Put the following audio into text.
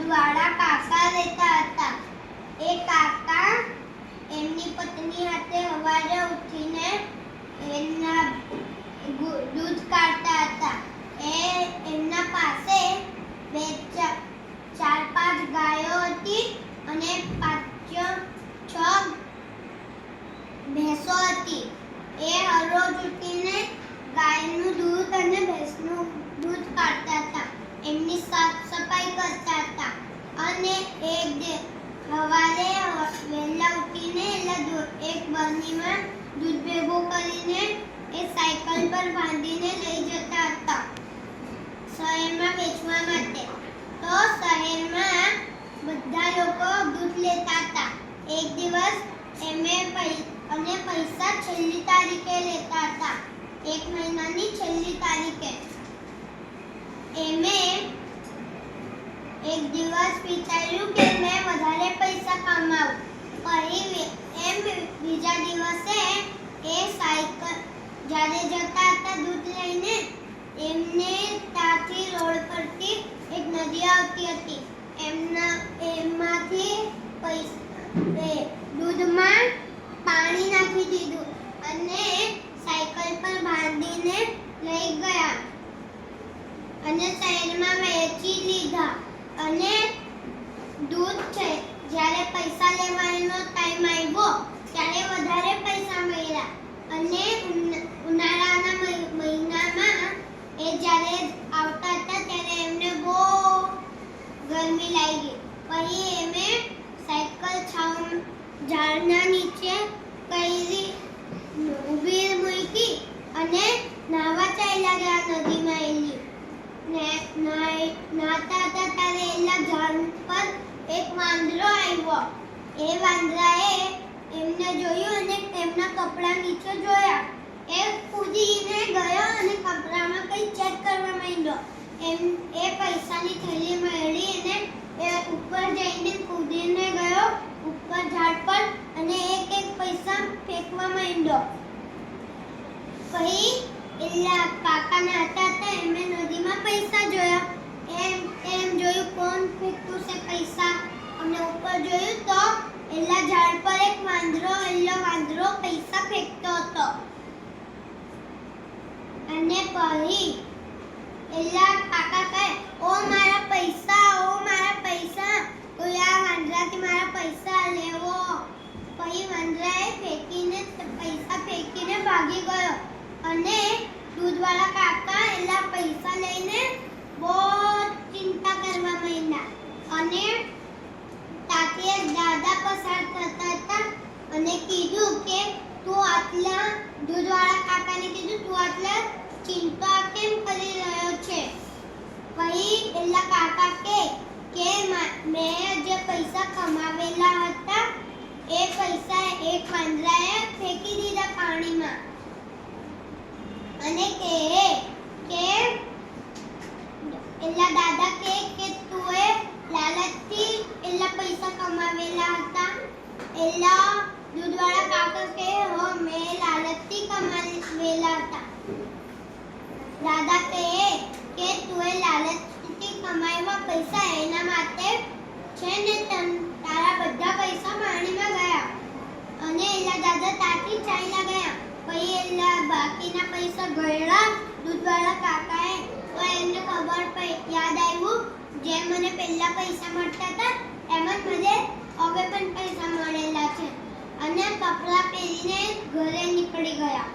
દૂધવાળા કાકા રહેતા હતા. એ કાકા એમની પત્ની સાથે સવારે ઉઠીને એમના દૂધ કાઢતા હતા. એમના પાસે ચાર પાંચ ગાયો હતી અને 5-6 ભેંસો હતી. એ હરરોજ ઉઠીને ગાયનું દૂધ અને ભેંસનું દૂધ કાઢતા હતા. એમની સાફ સફાઈ કરતા હતા અને સવારે વહેલા ઉઠીને એક બરણીમાં દૂધ ભેગું કરીને એ સાયકલ પર બાંધીને લઈ જતા હતા શહેરમાં વેચવા માટે. તો શહેરમાં બધા લોકો દૂધ લેતા હતા. એક દિવસ પૈસા છેલ્લી તારીખે લેતા હતા. એક મહિનાની છેલ્લી તારીખે. એક દિવસ વિચાર્યું કે મેં વધારે પૈસા કમાવું. બીજા દિવસે એ સાયકલ જ્યારે જતા હતા દૂધ લઈને, એમને ત્યાંથી રોડ પરથી એક નદી આવતી હતી. એમાંથી દૂધમાં પાણી નાખી દીધું અને સાયકલ પર બાંધીને લઈ ગયા અને શહેરમાં વેચી લીધા. અને દૂધ છે જ્યારે પૈસા લેવાનો ટાઈમ આવ્યો ત્યારે વધારે પૈસા મળ્યા. અને ઉનાળાના મહિનામાં એ જ્યારે આવતા હતા ત્યારે એમને બહુ ગરમી લાગી. પછી એમે સાયકલ ઝાડના નીચે ઊભી મૂકી અને નાહવા ચાલ્યા ગયા નદીમાં. નાહતા હતા ત્યારે એના ઝાડ પર એક વાંદરો આવ્યો. એ વાંદરાએ એમને જોયું અને એમના કપડા નીચે જોયા. એ કૂદીને ગયો અને કપડામાં કંઈ ચેક કરવા માંડ્યો. એ પૈસાની થેલી મળી અને એ ઉપર જઈને કૂદીને ગયો ઉપર ઝાડ પર અને એક પૈસા ફેંકવા માંડ્યો. પછી એલા કાકા નાહતા હતા એમને નદીમાં પૈસા જોયા. એમ જોયું કોણ ફેંકતું છે પૈસા. અને ઉપર જોયું તો એલા ઝાડ પર એક વાંદરો પૈસા ફેંકતો હતો. અને પછી એલા કાકા કહે, ઓ મારા પૈસા, કોઈ આ વાંદરાથી મારા પૈસા લેવો. પછી વાંદરાએ પૈસા ફેંકીને ભાગી ગયો. અને દૂધવાળા કાકા એલા પૈસા લઈને બહુ ચિંતા કરવા માંડ્યા. અને ત્યાંથી એક દાદા પસાર થતા હતા અને કીધું કે દૂધવાળા કાકાને કીધું તું આટલા ચિંતા કેમ કરી રહ્યો છે. પછી એલા કાકા કે મેં જે પૈસા કમાવેલા હતા એ પૈસા એક વાંદરાએ ફેંકી દીધા પાણીમાં. અને એલા દાદા કે તુંએ લાલચથી એલા પૈસા કમાવેલા હતા. એલા દૂધવાળા કાકા કે હો મેં લાલચથી કમાવેલા હતા. દાદા કે તુંએ લાલચથી કમાયેલા પૈસા એના માટે છે ને તારા બધા પૈસા પાણીમાં ગયા. અને એલા દાદા ત્યાંથી ચાલ્યા ગયા. પછી એલા બાકીના પૈસા ગળ્યા દૂધવાળા કાકાએ. તો એમને યાદ આવ્યું જેમ મને પહેલા પૈસા મળતા હતા એમ જ મને હવે પણ પૈસા મળેલા છે. અને કપડાં પહેરીને ઘરે નીકળી ગયા.